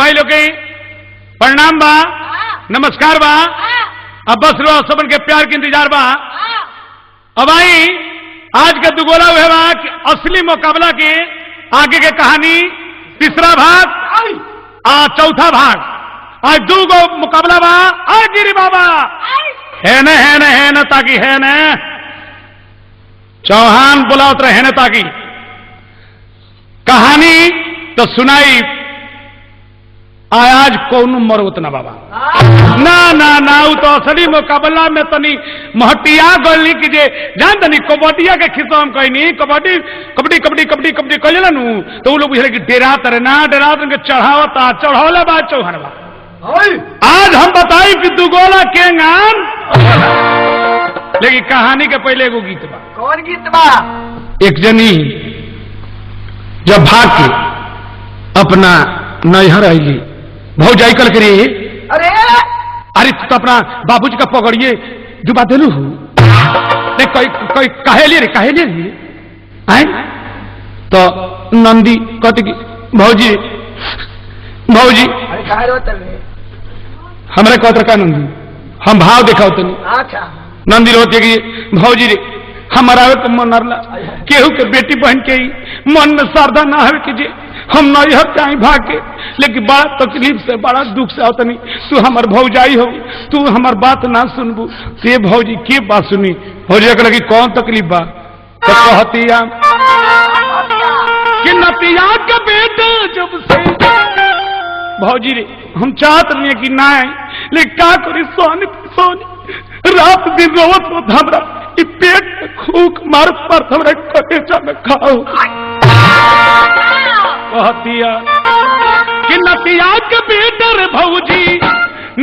भाई लोग के प्रणाम बा, नमस्कार बा। अब बस रो सबन के प्यार के इंतजार बा। अब आई आज का दुगोला हुआ बा कि असली मुकाबला के आगे के कहानी तीसरा भाग चौथा भाग। आज दो गो मुकाबला बा। गिरी बाबा है न ताकि है न चौहान बुलावत रहे न ताकि कहानी तो सुनाई। आज कौन मरवत ना बाबा ना ना ना तो असली मुकाबला में तनी महटिया गोलनी कीजिए जान तनी कबड्डिया के खिस्सा हम कही नहीं कबड्डी कबड्डी कबड्डी कबड्डी कबड्डी कह नु तो वो लोग बुझे कि डेरा तरे ना डेरा के चढ़ावता चढ़ौला बा चौहनवा। आज हम बताई कि दुगोला के गान लेकिन कहानी के पहले एगो गीत बा। कौन गीत बा? एक जनी जब भाग के अपना नैहर आईली भौजाई कल करी अरे अरे तो अपना बाबूजी का पकड़िए डुबा देलू कहे रे आए तो नंदी कहते कि भौजी भौजी हमारे कहते का नंदी हम भाव दिखाओ तनी। अच्छा नंदी रोते कि भौजी रे हमारा तो मन नरला केहू के बेटी बहन के ही मन में श्रद्धा ना है कि हम नैहर चाहे भाग के लेकिन बड़ा तकलीफ से बड़ा दुख से आवतनी तू हमार भौजाई हो तू हमार बात ना सुनबू ते भौजी के बात सुनी भौजी लगी कौन तकलीफ बा तो कहतिया कि नतिया के बेटे जब से भौजी रे हम चाहत नहीं कि ना आए लेकिन का करी सोनी रात दिन रोवत रोत हमरा पेट में खूक मार पर हमरा कलेजा में खाओ कहतिया कि नतिया के बेटा रे भौजी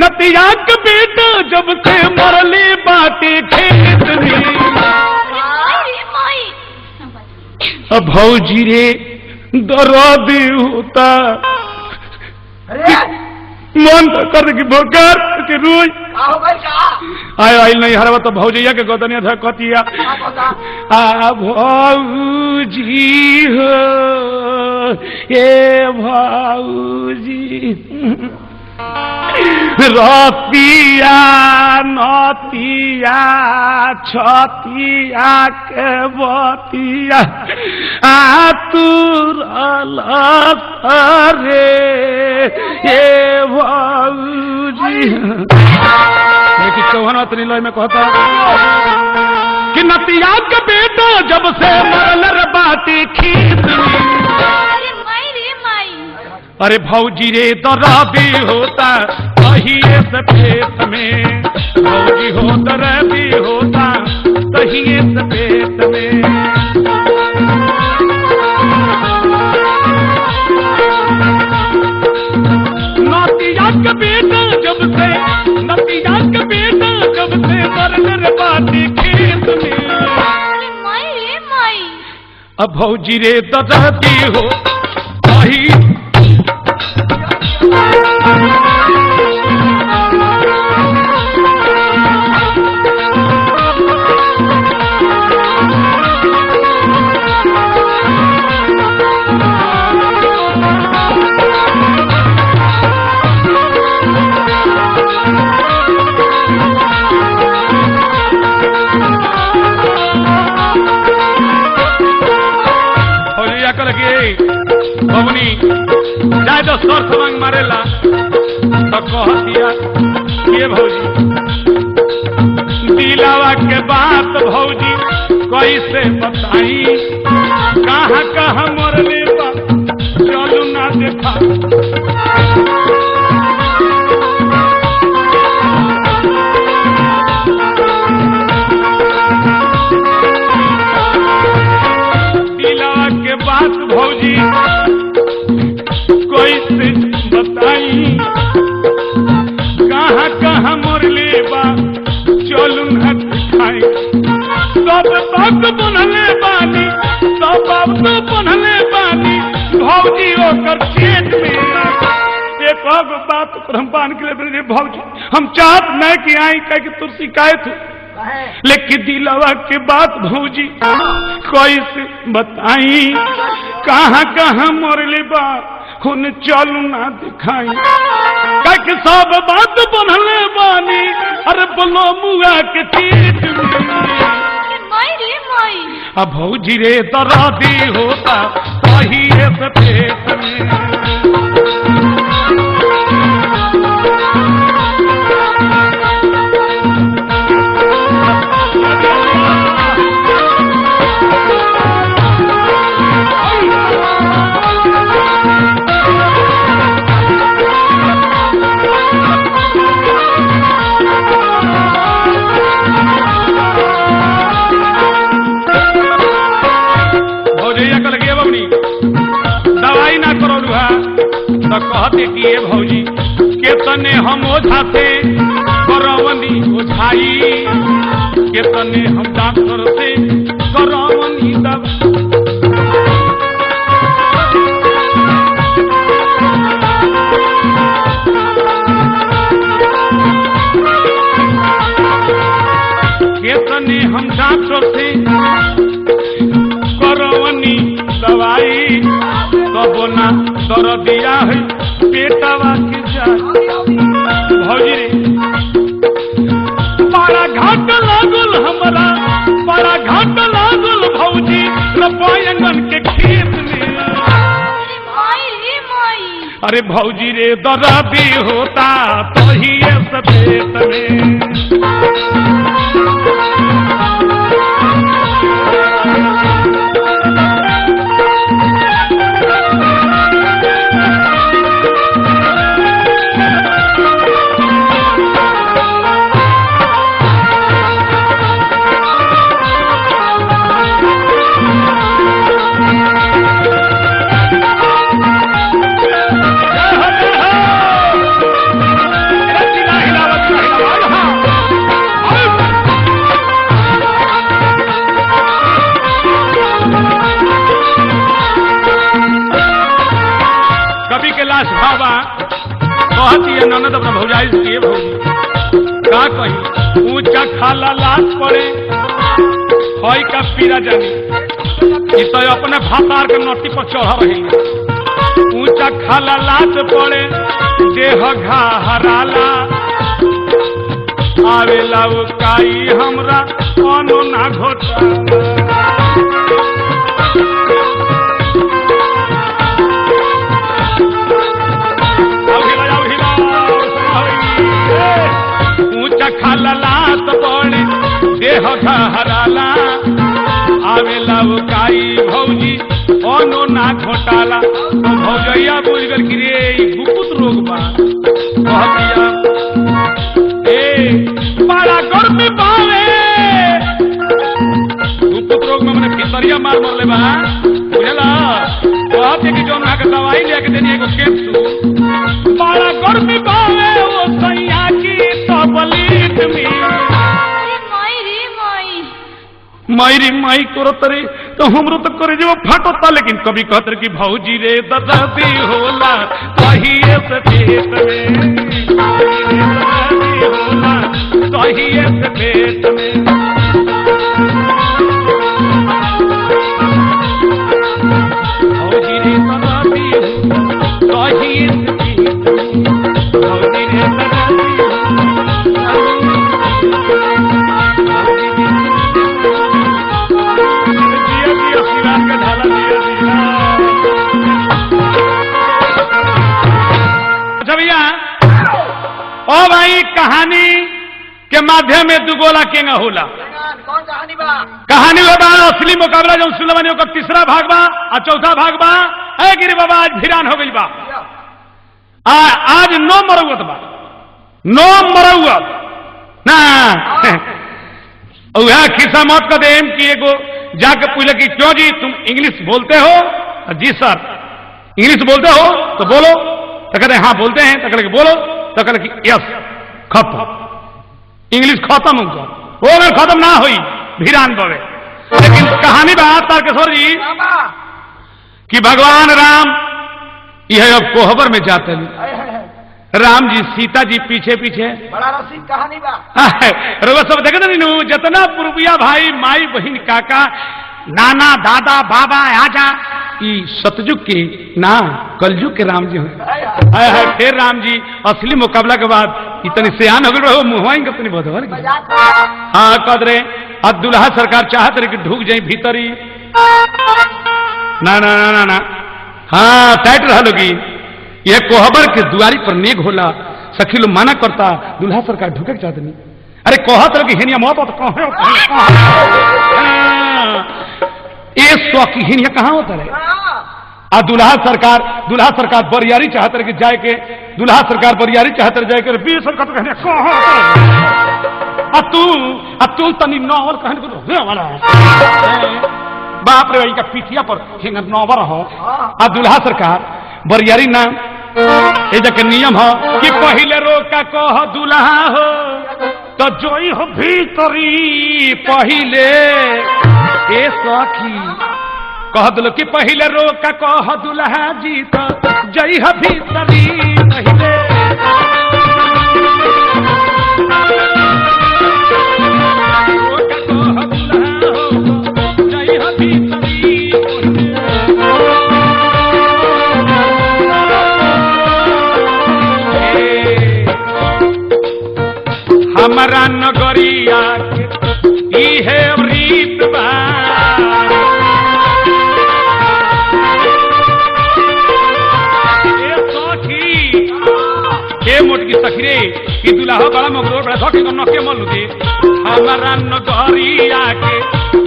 नतिया के बेटा जब से मरले बाटे खेत में अब भौजी रे दर्द होता मन कर की बोकर के रोज आयो आइल नहीं हरवा तो भौजैया के गोदनिया था कतिया आ भौजी हो ए भौजी रतिया नतिया छतिया के बतिया आ तू रे ए भौजी चौहान नीलय में कहता कि नतिया के बेटा जब से मरल बाती खींच अरे भौजी रे दर्दी होता कहिए से पेट में भौजी हो दर्दी होता कहिए से पेट में नतिया के बेटा जब से नतिया के बेटा जब से मरल बाती खेत में अब भौजी रे दर्दी हो कही बबनी जाए तो सर समंग मारेला तो कहतिया ये भौजी दिलावा के बात भौजी कैसे बताई कहाँ कहाँ मरले बा चलू ना देखा दिलावा के बात भौजी कैसे बताई कहाँ कहाँ मरले बा चलू न दिखाई सब बात बनले बानी सब बात बनले बानी भौजी ओकर पेट में एक बात पर हम बांध के ले भौजी हम चाहत नहीं कि आई कह के तुर शिकायत लेकिन दिलावा के बात भौजी कैसे बताई कहाँ कहाँ मरले बा खून चालू ना दिखाई कक सब बात बनले बानी अरे बोलो मुआ के चीज अब भौजी रे दरादी होता वही से पेट में कहते कि ये भौजी केतने हम ओझाते करवनी ओझाई केतने हम डॉक्टर से करवनी केतने हम डॉक्टर से करवनी दवाई तब ना दर दिया है पेटवा के जा भौजी रे बड़ा घाट लागल हमरा बड़ा घाट लागल भौजी रपायंगन के खेत में अरे भौजी रे दर्दी होता तो ही पेट में ननद अपना भौजाई किए भौजी का कही ऊंचा खाला लाश पड़े हई का पीरा जानी तो अपने भातार के नोटी पर चढ़ रही ऊंचा खाला लाश पड़े देह घा हराला आवेला काई हमरा कोनो ना घोटाला खालात पड़े देह हराला आवेला काई भौजी ओनो ना घोटाला तो भौजैया बुझ गल कि रे गुप्त रोग बा कहतिया ए बड़ा गर्मी बावे गुप्त रोग में मने भितरिया मार मरले बा बुझला कहते कि जोन ना के दवाई लेके देनी एगो कैप्सूल बड़ा गर्मी बावे ओ सैया की तबलीग मायरी माई करो तरे तो हमरो तो करे जो फाटता लेकिन कभी कहते कि भौजी रे दर्दी होला सही से पेट में होला सही से पेट में भौजी रे दर्दी सही से पेट में भौजी रे दर्दी ओ भाई कहानी के माध्यम में दुगोला केंगा होला कौन कहानी बा कहानी बा असली मुकाबला जो सुनवानी का तीसरा भाग बा और चौथा भाग बा ए गिरी बाबा आज भिरान हो गई बा आज नो मरौत बा नो मरौत ना वह खिस्सा मौत का देम की एगो जाके पूछले कि क्यों जी तुम इंग्लिश बोलते हो? जी सर। इंग्लिश बोलते हो तो बोलो। तो कहते हाँ बोलते हैं। तो कहते बोलो। तो कहते कि यस खत्म, इंग्लिश खत्म हो। वो अगर खत्म ना हुई भिरान पवे। लेकिन कहानी बात तारकेश्वर जी कि भगवान राम यह अब कोहबर में जाते हैं। राम जी सीता जी पीछे पीछे। बड़ा रसीद कहानी बा। रउआ सब देखते नहीं जितना पूर्विया भाई माई बहन काका नाना दादा बाबा आजा ई सतयुग के ना कलयुग के राम जी हाय हाय फिर राम जी असली मुकाबला के बाद इतनी सियान हो गए रहो मुहवाई कतनी बदल हाँ कद रे अब दुल्हा सरकार चाहत रहे कि ढूक जाए भीतरी ना ना ना ना ना हाँ टाइट रहा लोगी यह कोहबर के दुआरी पर नेग होला सखी लोग माना करता दुल्हा सरकार ढुके चाहते नहीं अरे कहत रहो कि हिनिया मौत ये शौकी हिनिया कहाँ होता है आ दुल्हा सरकार बरियारी चाहते रहे कि जाए के दुल्हा सरकार बरियारी चाहते रहे जाए के बीस सरकार तो कहने कहाँ तू तनी नॉवल कहने को वाला बाप रे भाई का पीठिया पर हिंग नॉवल हो आ दुल्हा सरकार बरियारी नाम ये जके नियम हो कि पहले रोका कह दुल्हा हो तो जोई हो भीतरी पहले ए सखी कह दिलो कि पहले रोका कह दुल्हा जी तो जई हो भीतरी पहले रोका कह दुल्हा हो तो जई हो भीतरी हमारा नगरिया के है रीत बा मोटकी सखी रे कि दुल्हा बड़ा मगरो बड़ा सखी को नके मल दे हमारा नगरिया के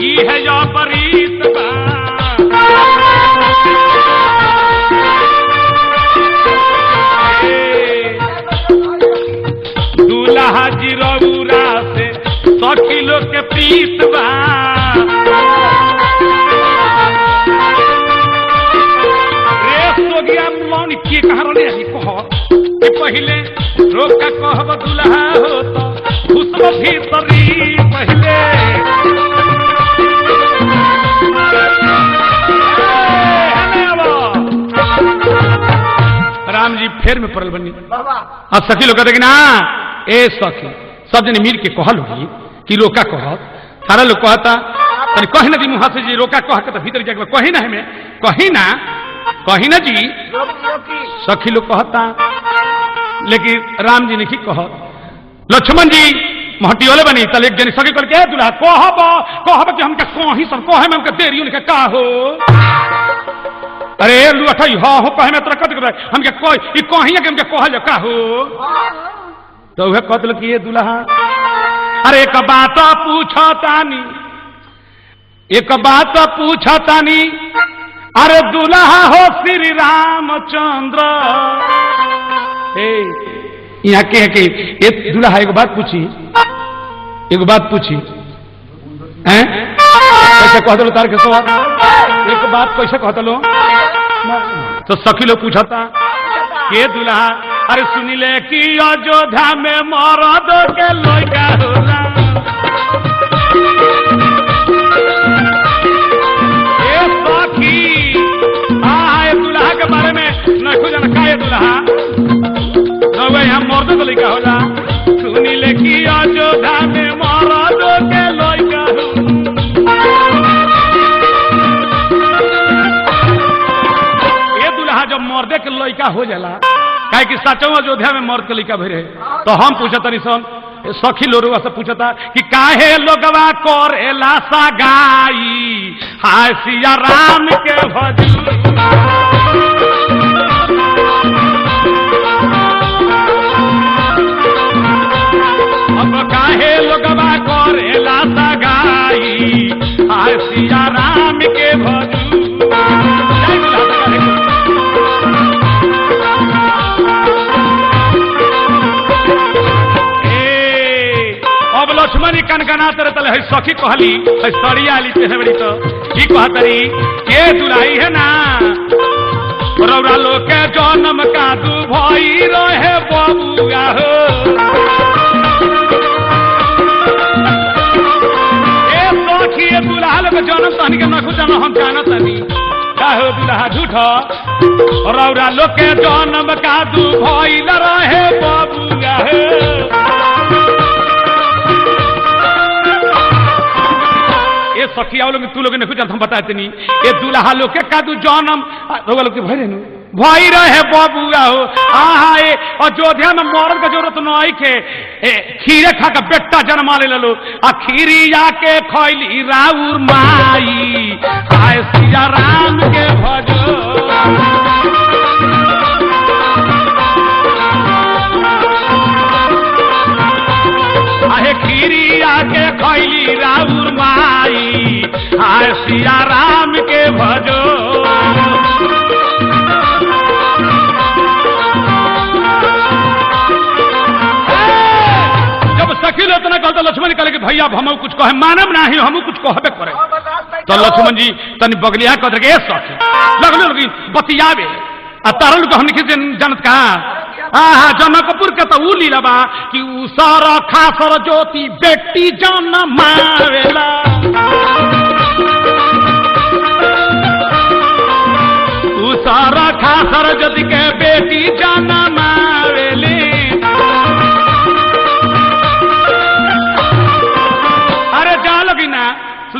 ई है या रीत बा दुल्हा जी रउरा से सखी लोग के प्रीत बा रे सोगिया मौन की कहां रे कह कि पहले रोका कहब दुल्हा हो तो खुशब भीतरी पहले राम जी फेर में पड़ल बनी अब सखी लोग कहते कि ना ए सखी सब जने मिल के कहल होगी कि रोका कह सारा लोग कहता कही ना जी मुहा से जी रोका कह के तो भीतर जाके कही ना हमें कही ना जी सखी लोग कहता लेकिन राम जी ने की कह लक्ष्मण जी महटी वाले बनी तल एक जनी सखी करके दुल्हा कहब कि हमके कही सब कहे में हमके देरी उनके का हो अरे लुअठा हाँ हो कहे में तरह कत हमके कही कही के हमके कहल का हो तो वह कतल किए दुल्हा अरे एक बात पूछतानी अरे दुल्हा हो श्री रामचंद्र यहाँ के ये दुल्हा एक बात पूछी हैं कैसे कहते लो तार के सवाल एक बात कैसे कहते लो तो सखी लोग पूछता के दुल्हा अरे सुनिले कि अयोध्या में मरद के लड़का होला ए सखी हाँ दुल्हा के बारे में नहीं कुछ जाना का दुल्हा यहाँ मर्द के लड़का होला सुनिले कि अयोध्या में मरद के लड़का ये दुल्हा जब मर्दे के लड़का हो जाला काहे कि सचो अयोध्या में मर्द के लड़का भरे तो हम पूछता नहीं सन सखी लोरुआ से पूछता कि काहे लोगवा करेला सगाई हाय सिया राम के भजू काहे लोगवा करेला सगाई हाय सिया राम के भजू अब लक्ष्मणी कनकनाते रहते है सखी कहली है सड़िया आली ते बड़ी तो की कहतरी के दुलाई है ना रौरा लोग के जन्म का दू भई रहे बबुआ हो दुल्हा लोग जन्म तहनी के नखु जाना हम जानत नहीं का हो दुल्हा झूठा रौरा लोग के जन्म का दू भइल रहे बबुआ हे सखिया लोग तू लोग नहीं कुछ हम बताते नहीं ये दुल्हा लोग के कादू जन्म लोग के भरे नु भाई रहे बबुआ हो आहा ये अयोध्या में मौरत का जरूरत नहीं के खीरे खा के बेटा जन्मा ले लो आ खीरी आके खैली राउर माई आय सिया राम के भजो आहे खीरी आके खैली राउर माई आय सिया राम के भजो सखी इतना कहता लक्ष्मण कहे कि भैया हम कुछ कहे मानव नहीं हम कुछ कहबे करे तो लक्ष्मण जी तनी बगलिया कह दे सखी लगल लगी बतियावे आ तरल को हम जानत कहा हाँ जनकपुर के तो ऊ लीला बा कि ऊ सर खासर ज्योति बेटी जन मावेला ऊ सर खासर ज्योति के बेटी जन मावेले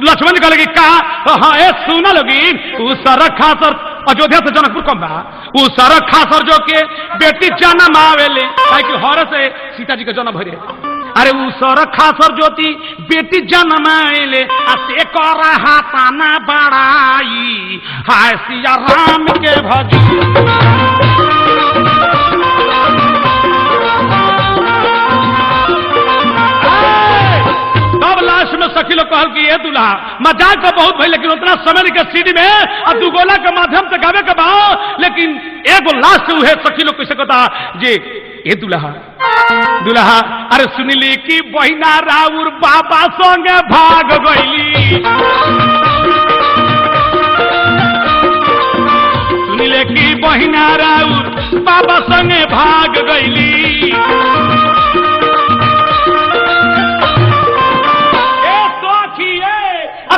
लक्ष्मण जी कहले का हाँ ए सुना लगी उ सरक खासर अयोध्या से जनकपुर कम बा उ सरक खासर जो के बेटी जन्म आवेले कि हर से सीता जी के जन्म भरे अरे उ सरक खासर ज्योति बेटी जन्म आवेले आ से कर हाथाना बड़ाई हाय सिया राम के भजी में सखी लोग कहल कि ये दूल्हा मजाक तो बहुत भाई लेकिन उतना समय के सीडी में और दुगोला के माध्यम से गावे के बा लेकिन एगो लास्ट हुए सखी लोग कैसे कहता जे ये दूल्हा दूल्हा अरे सुनिली कि बहिना राउर बाबा संगे भाग गईली सुनिले कि बहिना राउर बाबा संगे भाग गईली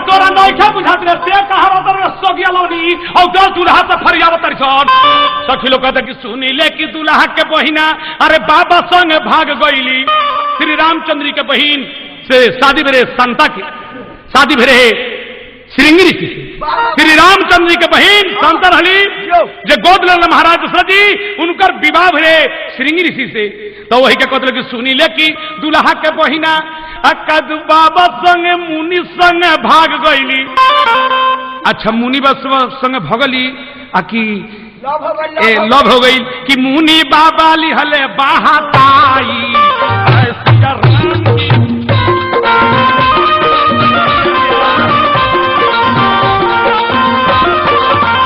तोरा नौखा बुझात रे से कहावत रे सोगिया लौनी और दो दूल्हा से फरियावत रिसन सखी लोग कहते कि सुनी ले कि दूल्हा के बहिना अरे बाबा संग भाग गईली श्री रामचंद्र के बहिन से शादी भेरे संता की शादी भेरे श्रृंगी ऋषि श्री रामचंद्र के बहिन संता रहली जे गोद ले महाराज दशरथ जी उनकर विवाह भेरे श्रृंगी ऋषि से तो वही के कहते कि सुनी ले कि दूल्हा के बहिना अकद बाबा संगे मुनि संगे भाग गईली अच्छा मुनि बाबा संगे भगली आकि लव हो गई कि मुनि बाबा लिहले बाहताई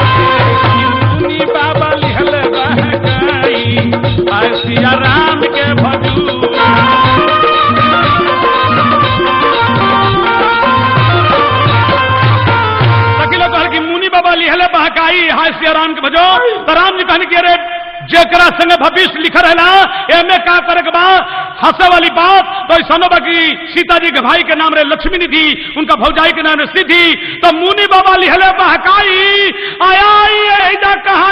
मुनि बाबा लिहले बहकाई सिया राम के भजू लिहले बहकाई हाय सिया राम के भजो तो राम जी कहने की अरे जेकरा संग भविष्य लिखा रहना एमे का करे के बा हंसे वाली बात तो ऐसा बाकी सीता जी के भाई के नाम रे लक्ष्मी थी उनका भौजाई के नाम रे सिद्धि तो मुनि बाबा लिहले बहकाई आया कहा